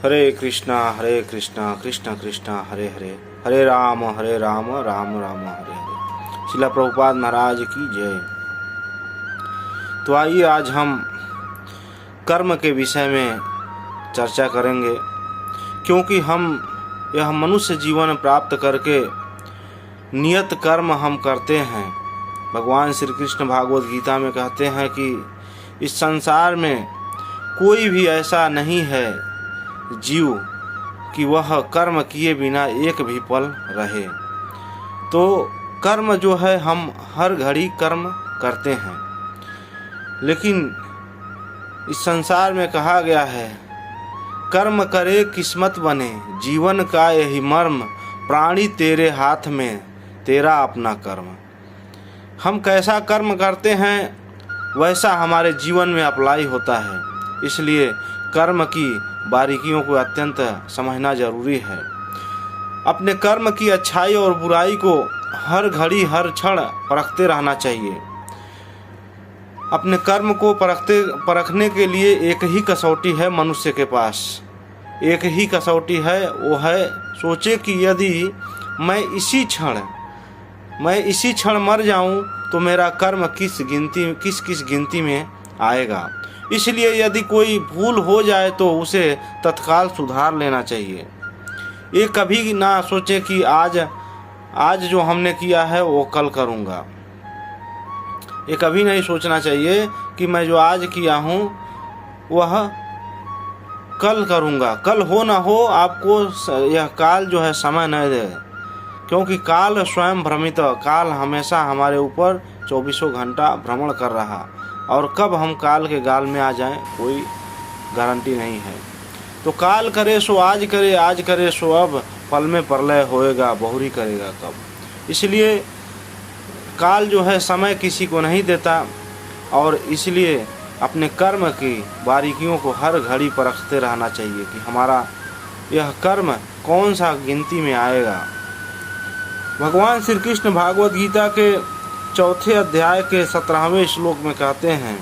हरे कृष्णा कृष्ण कृष्ण हरे हरे, हरे राम राम राम हरे हरे। श्रील प्रभुपाद महाराज की जय। तो आइए आज हम कर्म के विषय में चर्चा करेंगे, क्योंकि हम यह मनुष्य जीवन प्राप्त करके नियत कर्म हम करते हैं। भगवान श्री कृष्ण भागवत गीता में कहते हैं कि इस संसार में कोई भी ऐसा नहीं है जीव कि वह कर्म किए बिना एक भी पल रहे। तो कर्म जो है हम हर घड़ी कर्म करते हैं, लेकिन इस संसार में कहा गया है कर्म करे किस्मत बने, जीवन का यही मर्म, प्राणी तेरे हाथ में तेरा अपना कर्म। हम कैसा कर्म करते हैं वैसा हमारे जीवन में अप्लाई होता है, इसलिए कर्म की बारीकियों को अत्यंत समझना जरूरी है। अपने कर्म की अच्छाई और बुराई को हर घड़ी हर क्षण परखते रहना चाहिए। अपने कर्म को परखने के लिए एक ही कसौटी है मनुष्य के पास, एक ही कसौटी है, वो है सोचे कि यदि मैं इसी क्षण मर जाऊं तो मेरा कर्म किस गिनती में आएगा। इसलिए यदि कोई भूल हो जाए तो उसे तत्काल सुधार लेना चाहिए। ये कभी ना सोचे कि आज जो हमने किया है वो कल करूँगा। ये कभी नहीं सोचना चाहिए कि मैं जो आज किया हूँ वह कल करूँगा। कल हो ना हो, आपको यह काल जो है समय न दे, क्योंकि काल स्वयं भ्रमित, काल हमेशा हमारे ऊपर 24 घंटा भ्रमण कर रहा, और कब हम काल के गाल में आ जाएं कोई गारंटी नहीं है। तो काल करे सो आज करे, आज करे सो अब, पल में प्रलय होएगा बहुरी करेगा कब। इसलिए काल जो है समय किसी को नहीं देता, और इसलिए अपने कर्म की बारीकियों को हर घड़ी परखते रहना चाहिए कि हमारा यह कर्म कौन सा गिनती में आएगा। भगवान श्री कृष्ण भागवत गीता के 4 अध्याय के 17वें श्लोक में कहते हैं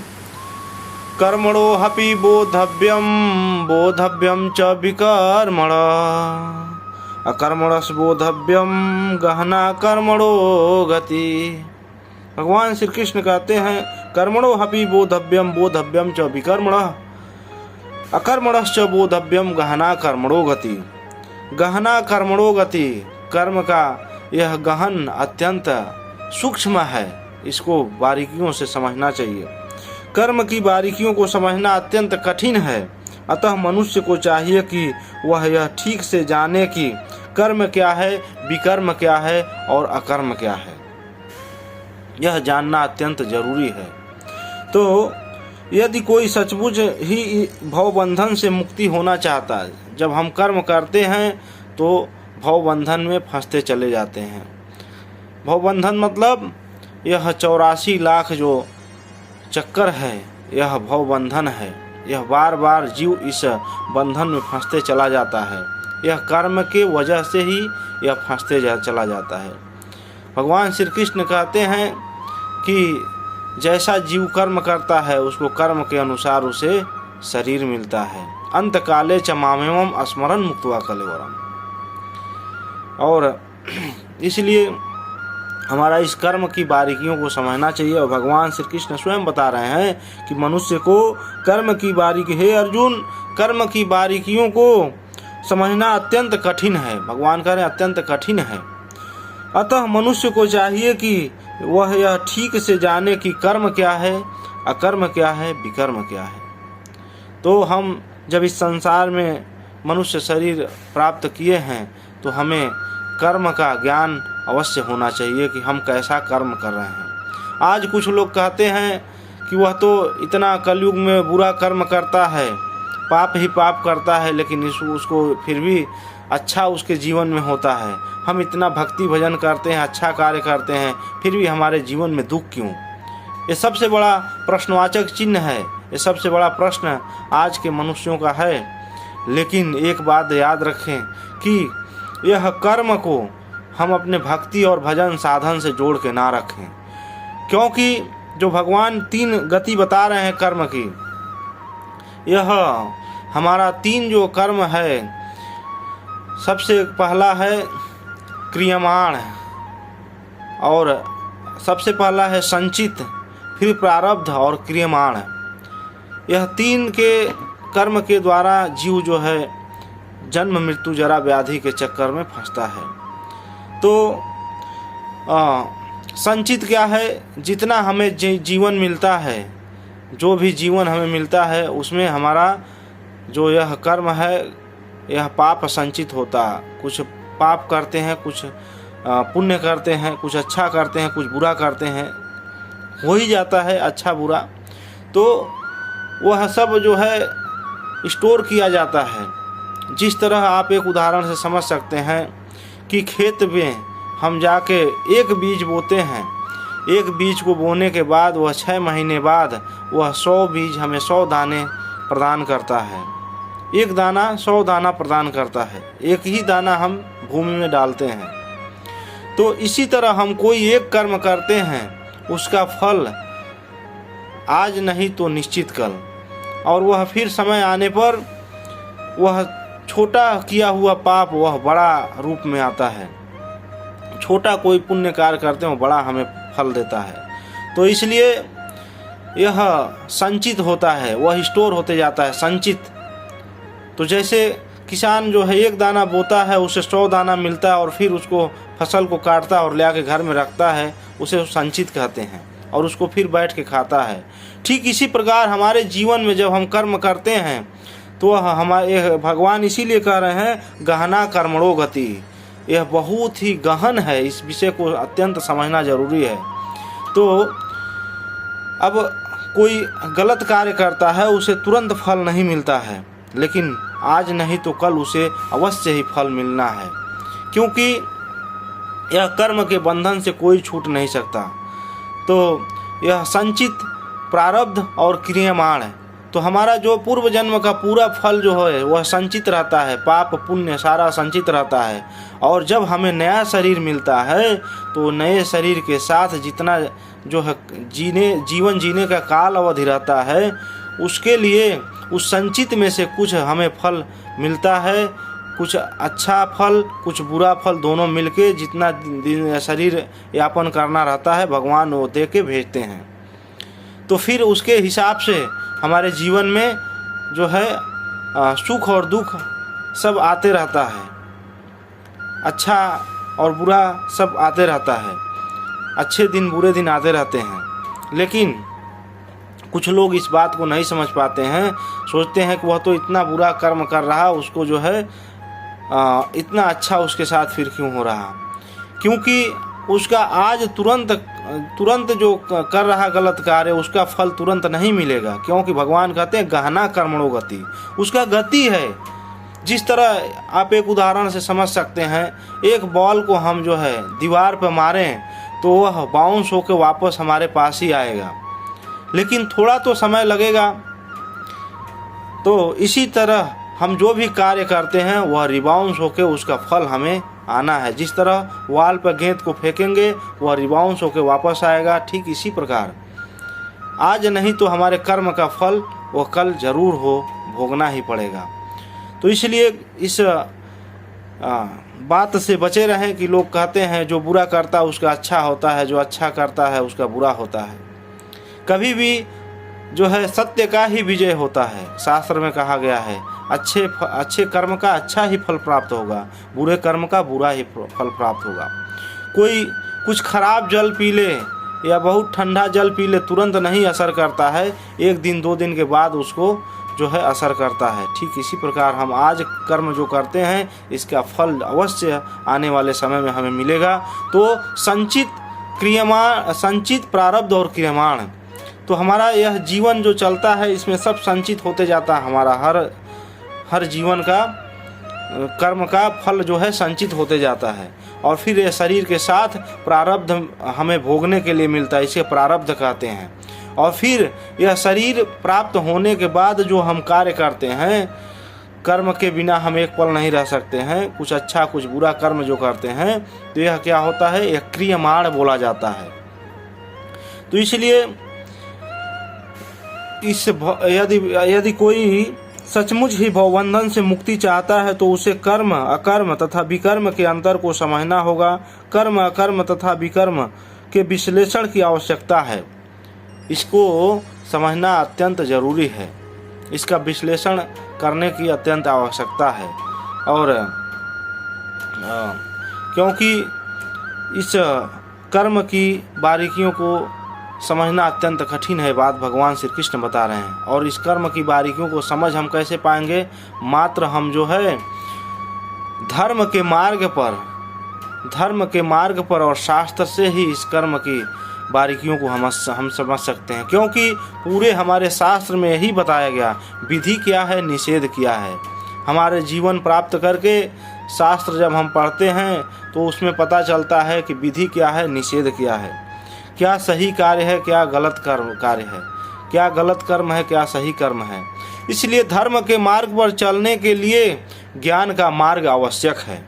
कर्मणो हपि बोधव्यम च विकर्मण, अकर्मणस् बोधव्यम गहना कर्मणो गति। भगवान श्री कृष्ण कहते हैं कर्मणो हपि बोधव्यम च विकर्मण, अकर्मणश्च बोधव्यम गहना कर्मणो गति। गहना कर्मणो गति, कर्म का यह गहन अत्यंत सूक्ष्म है, इसको बारीकियों से समझना चाहिए। कर्म की बारीकियों को समझना अत्यंत कठिन है, अतः मनुष्य को चाहिए कि वह यह ठीक से जाने कि कर्म क्या है, विकर्म क्या है और अकर्म क्या है। यह जानना अत्यंत जरूरी है। तो यदि कोई सचमुच ही भवबंधन से मुक्ति होना चाहता है, जब हम कर्म करते हैं तो भवबंधन में फंसते चले जाते हैं। भवबंधन मतलब यह 84 लाख जो चक्कर है, यह भवबंधन है। यह बार बार जीव इस बंधन में फंसते चला जाता है। यह कर्म के वजह से ही यह फंसते चला जाता है। भगवान श्री कृष्ण कहते हैं कि जैसा जीव कर्म करता है उसको कर्म के अनुसार उसे शरीर मिलता है। अंत काले च मामेवम स्मरण मुक्त्वा कलेवरम। और इसलिए हमारा इस कर्म की बारीकियों को समझना चाहिए। और भगवान श्री कृष्ण स्वयं बता रहे हैं कि मनुष्य को कर्म की बारीकी, हे अर्जुन, कर्म की बारीकियों को समझना अत्यंत कठिन है। भगवान कह रहे हैं अत्यंत कठिन है, अतः मनुष्य को चाहिए कि वह यह ठीक से जाने कि कर्म क्या है, अकर्म क्या है, विकर्म क्या है। तो हम जब इस संसार में मनुष्य शरीर प्राप्त किए हैं तो हमें कर्म का ज्ञान अवश्य होना चाहिए कि हम कैसा कर्म कर रहे हैं। आज कुछ लोग कहते हैं कि वह तो इतना कलयुग में बुरा कर्म करता है, पाप ही पाप करता है, लेकिन उसको फिर भी अच्छा उसके जीवन में होता है। हम इतना भक्ति भजन करते हैं, अच्छा कार्य करते हैं, फिर भी हमारे जीवन में दुख क्यों? ये सबसे बड़ा प्रश्नवाचक चिन्ह है। ये सबसे बड़ा प्रश्न आज के मनुष्यों का है। लेकिन एक बात याद रखें कि यह कर्म को हम अपने भक्ति और भजन साधन से जोड़ के ना रखें, क्योंकि जो भगवान 3 गति बता रहे हैं कर्म की, यह हमारा 3 जो कर्म है, सबसे पहला है क्रियमाण, और सबसे पहला है संचित, फिर प्रारब्ध और क्रियमाण। यह 3 के कर्म के द्वारा जीव जो है जन्म मृत्यु जरा व्याधि के चक्कर में फंसता है। तो संचित क्या है? जितना हमें जीवन मिलता है, जो भी जीवन हमें मिलता है, उसमें हमारा जो यह कर्म है, यह पाप संचित होता। कुछ पाप करते हैं, कुछ पुण्य करते हैं, कुछ अच्छा करते हैं, कुछ बुरा करते हैं, हो ही जाता है अच्छा बुरा। तो वह सब जो है स्टोर किया जाता है। जिस तरह आप एक उदाहरण से समझ सकते हैं कि खेत में हम जाके एक बीज बोते हैं, एक बीज को बोने के बाद वह 6 महीने बाद वह 100 बीज हमें 100 दाने प्रदान करता है। एक दाना 100 दाना प्रदान करता है, एक ही दाना हम भूमि में डालते हैं। तो इसी तरह हम कोई एक कर्म करते हैं, उसका फल आज नहीं तो निश्चित कल, और वह फिर समय आने पर वह छोटा किया हुआ पाप वह बड़ा रूप में आता है। छोटा कोई पुण्य कार्य करते हैं, वो बड़ा हमें फल देता है। तो इसलिए यह संचित होता है, वह स्टोर होते जाता है संचित। तो जैसे किसान जो है एक दाना बोता है, उसे 100 दाना मिलता है, और फिर उसको फसल को काटता है और ले आके घर में रखता है, उसे संचित कहते हैं, और उसको फिर बैठ के खाता है। ठीक इसी प्रकार हमारे जीवन में जब हम कर्म करते हैं तो हमारे भगवान इसीलिए कह रहे हैं गहना कर्मणो गति। यह बहुत ही गहन है, इस विषय को अत्यंत समझना जरूरी है। तो अब कोई गलत कार्य करता है, उसे तुरंत फल नहीं मिलता है, लेकिन आज नहीं तो कल उसे अवश्य ही फल मिलना है, क्योंकि यह कर्म के बंधन से कोई छूट नहीं सकता। तो यह संचित, प्रारब्ध और क्रियमाण है। तो हमारा जो पूर्व जन्म का पूरा फल जो है वह संचित रहता है, पाप पुण्य सारा संचित रहता है। और जब हमें नया शरीर मिलता है तो नए शरीर के साथ जितना जो है जीवन जीने का काल अवधि रहता है, उसके लिए उस संचित में से कुछ हमें फल मिलता है, कुछ अच्छा फल कुछ बुरा फल, दोनों मिलके जितना दिन शरीर यापन करना रहता है भगवान वो दे के भेजते हैं। तो फिर उसके हिसाब से हमारे जीवन में जो है सुख और दुख सब आते रहता है, अच्छा और बुरा सब आते रहता है, अच्छे दिन बुरे दिन आते रहते हैं। लेकिन कुछ लोग इस बात को नहीं समझ पाते हैं, सोचते हैं कि वह तो इतना बुरा कर्म कर रहा, उसको जो है इतना अच्छा उसके साथ फिर क्यों हो रहा, क्योंकि उसका आज तुरंत जो कर रहा गलत कार्य उसका फल तुरंत नहीं मिलेगा। क्योंकि भगवान कहते हैं गहना कर्मणो गति, उसका गति है। जिस तरह आप एक उदाहरण से समझ सकते हैं, एक बॉल को हम जो है दीवार पर मारें तो वह बाउंस होकर वापस हमारे पास ही आएगा, लेकिन थोड़ा तो समय लगेगा। तो इसी तरह हम जो भी कार्य करते हैं वह रिबाउंस होकर उसका फल हमें आना है। जिस तरह वाल पर गेंद को फेंकेंगे वह रिबाउंस होकर वापस आएगा, ठीक इसी प्रकार आज नहीं तो हमारे कर्म का फल वह कल जरूर भोगना ही पड़ेगा। तो इसलिए इस बात से बचे रहें कि लोग कहते हैं जो बुरा करता है उसका अच्छा होता है, जो अच्छा करता है उसका बुरा होता है। कभी भी जो है सत्य का ही विजय होता है। शास्त्र में कहा गया है अच्छे कर्म का अच्छा ही फल प्राप्त होगा, बुरे कर्म का बुरा ही फल प्राप्त होगा। कोई कुछ खराब जल पी ले या बहुत ठंडा जल पी ले तुरंत नहीं असर करता है, 1 दिन 2 दिन के बाद उसको जो है असर करता है। ठीक इसी प्रकार हम आज कर्म जो करते हैं इसका फल अवश्य आने वाले समय में हमें मिलेगा। तो संचित प्रारब्ध और क्रियमाण, तो हमारा यह जीवन जो चलता है इसमें सब संचित होते जाता है। हमारा हर जीवन का कर्म का फल जो है संचित होते जाता है, और फिर यह शरीर के साथ प्रारब्ध हमें भोगने के लिए मिलता है, इसे प्रारब्ध कहते हैं। और फिर यह शरीर प्राप्त होने के बाद जो हम कार्य करते हैं, कर्म के बिना हम एक पल नहीं रह सकते हैं। कुछ अच्छा कुछ बुरा कर्म जो करते हैं तो यह क्या होता है, यह क्रियमाण बोला जाता है। तो इसलिए यदि कोई सचमुच ही भवबंधन से मुक्ति चाहता है तो उसे कर्म अकर्म तथा विकर्म के अंतर को समझना होगा। कर्म अकर्म तथा विकर्म के विश्लेषण की आवश्यकता है। इसको समझना अत्यंत जरूरी है, इसका विश्लेषण करने की अत्यंत आवश्यकता है। और क्योंकि इस कर्म की बारीकियों को समझना अत्यंत कठिन है, बात भगवान श्री कृष्ण बता रहे हैं। और इस कर्म की बारीकियों को समझ हम कैसे पाएंगे? मात्र हम जो है धर्म के मार्ग पर और शास्त्र से ही इस कर्म की बारीकियों को हम समझ सकते हैं। क्योंकि पूरे हमारे शास्त्र में यही बताया गया, विधि क्या है, निषेध क्या है। हमारे जीवन प्राप्त करके शास्त्र जब हम पढ़ते हैं तो उसमें पता चलता है कि विधि क्या है, निषेध क्या है, क्या सही कार्य है, क्या गलत कार्य है, क्या गलत कर्म है, क्या सही कर्म है। इसलिए धर्म के मार्ग पर चलने के लिए ज्ञान का मार्ग आवश्यक है।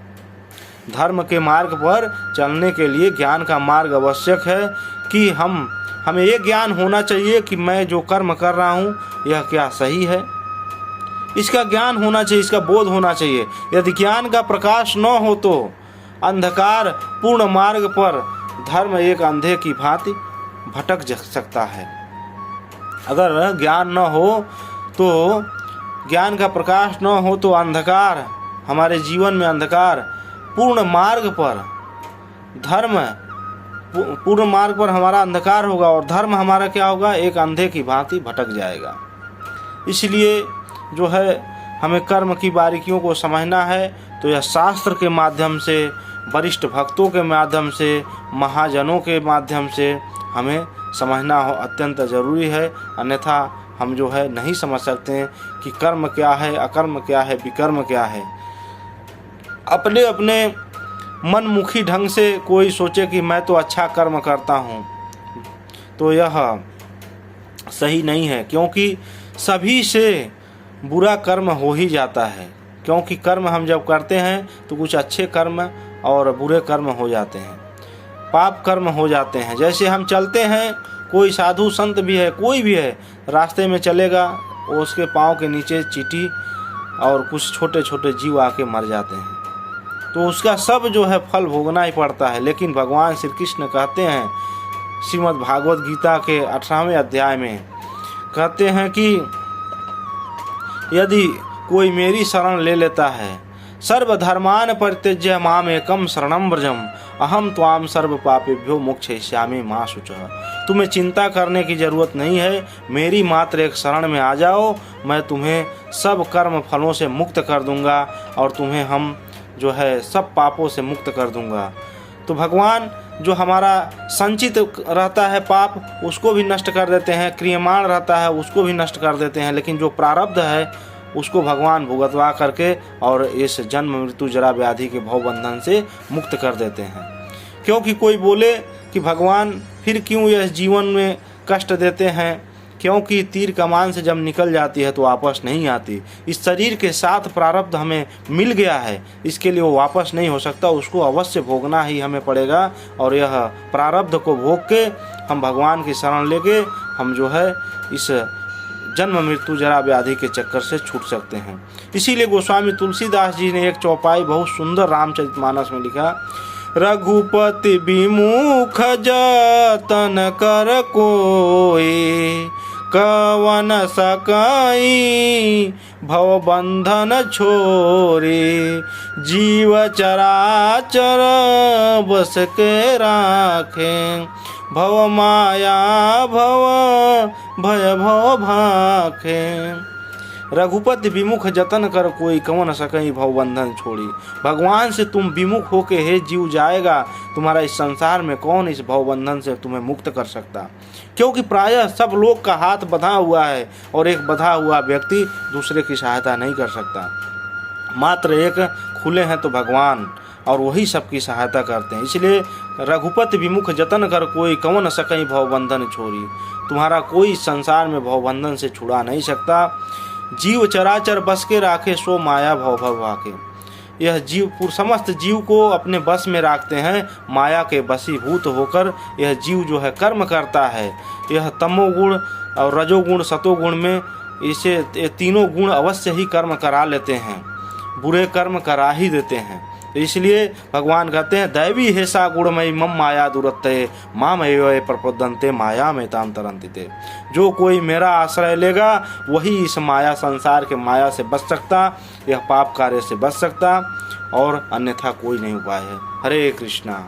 धर्म के मार्ग पर चलने के लिए ज्ञान का मार्ग आवश्यक है कि हमें ये ज्ञान होना चाहिए कि मैं जो कर्म कर रहा हूँ यह क्या सही है। इसका ज्ञान होना चाहिए, इसका बोध होना चाहिए। यदि ज्ञान का प्रकाश न हो तो अंधकार पूर्ण मार्ग पर धर्म एक अंधे की भांति भटक सकता है। अगर ज्ञान न हो तो, ज्ञान का प्रकाश न हो तो अंधकार, हमारे जीवन में अंधकार पूर्ण मार्ग पर, धर्म पूर्ण मार्ग पर हमारा अंधकार होगा और धर्म हमारा क्या होगा, एक अंधे की भांति भटक जाएगा। इसलिए जो है हमें कर्म की बारीकियों को समझना है तो यह शास्त्र के माध्यम से, वरिष्ठ भक्तों के माध्यम से, महाजनों के माध्यम से हमें समझना हो अत्यंत ज़रूरी है। अन्यथा हम जो है नहीं समझ सकते हैं कि कर्म क्या है, अकर्म क्या है, विकर्म क्या है। अपने अपने मनमुखी ढंग से कोई सोचे कि मैं तो अच्छा कर्म करता हूँ, तो यह सही नहीं है। क्योंकि सभी से बुरा कर्म हो ही जाता है। क्योंकि कर्म हम जब करते हैं तो कुछ अच्छे कर्म और बुरे कर्म हो जाते हैं, पाप कर्म हो जाते हैं। जैसे हम चलते हैं, कोई साधु संत भी है, कोई भी है, रास्ते में चलेगा, उसके पाँव के नीचे चींटी और कुछ छोटे छोटे जीव आके मर जाते हैं, तो उसका सब जो है फल भोगना ही पड़ता है। लेकिन भगवान श्री कृष्ण कहते हैं श्रीमद् भागवत गीता के 18वें अध्याय में, कहते हैं कि यदि कोई मेरी शरण ले लेता है, सर्वधर्मान परित्यज्य माम एकम शरणम व्रजम अहम त्वाम सर्व पापेभ्यो मोक्षयिष्यामि मा शुचः। तुम्हें चिंता करने की जरूरत नहीं है, मेरी मात्र एक शरण में आ जाओ, मैं तुम्हें सब कर्म फलों से मुक्त कर दूंगा और तुम्हें हम जो है सब पापों से मुक्त कर दूंगा। तो भगवान जो हमारा संचित रहता है पाप, उसको भी नष्ट कर देते हैं, क्रियमाण रहता है उसको भी नष्ट कर देते हैं। लेकिन जो प्रारब्ध है उसको भगवान भुगतवा करके और इस जन्म मृत्यु जरा व्याधि के भवबंधन से मुक्त कर देते हैं। क्योंकि कोई बोले कि भगवान फिर क्यों यह जीवन में कष्ट देते हैं, क्योंकि तीर कमान से जब निकल जाती है तो वापस नहीं आती। इस शरीर के साथ प्रारब्ध हमें मिल गया है, इसके लिए वो वापस नहीं हो सकता, उसको अवश्य भोगना ही हमें पड़ेगा। और यह प्रारब्ध को भोग के हम भगवान की शरण लेके हम जो है इस जन्म मृत्यु जरा व्याधि के चक्कर से छूट सकते हैं। इसीलिए गोस्वामी तुलसीदास जी ने एक चौपाई बहुत सुंदर रामचरितमानस में लिखा, रघुपति विमुख जतन कर कोई कवन सकाई भव बंधन छोरे जीव चराचर बस के राखे भव माया भव भय भव भाखे। रघुपति विमुख जतन कर कोई कवन सकई भव बंधन छोड़ी। भगवान से तुम विमुख होके हे जीव जाएगा, तुम्हारा इस संसार में कौन इस भव बंधन से तुम्हें मुक्त कर सकता। क्योंकि प्रायः सब लोग का हाथ बंधा हुआ है और एक बंधा हुआ व्यक्ति दूसरे की सहायता नहीं कर सकता। मात्र एक खुले हैं तो भगवान, और वही सबकी सहायता करते हैं। इसलिए रघुपति विमुख जतन कर कोई कवन सकई भव बंधन छोड़ी। तुम्हारा कोई संसार में भव बंधन से छुड़ा नहीं सकता। जीव चराचर बस के राखे सो माया भव भव भाके। यह जीव समस्त जीव को अपने बस में रखते हैं, माया के बसीभूत होकर यह जीव जो है कर्म करता है। यह तमोगुण और रजोगुण सतोगुण में इसे ये तीनों गुण अवश्य ही कर्म करा लेते हैं, बुरे कर्म करा ही देते हैं। इसलिए भगवान कहते हैं दैवी हेसा गुणमयी मम माया दुरत्ते माम एव प्रपद्यन्ते माया में ताम तरंतिते। जो कोई मेरा आश्रय लेगा वही इस माया संसार के माया से बच सकता, यह पाप कार्य से बच सकता, और अन्यथा कोई नहीं उपाय है। हरे कृष्णा।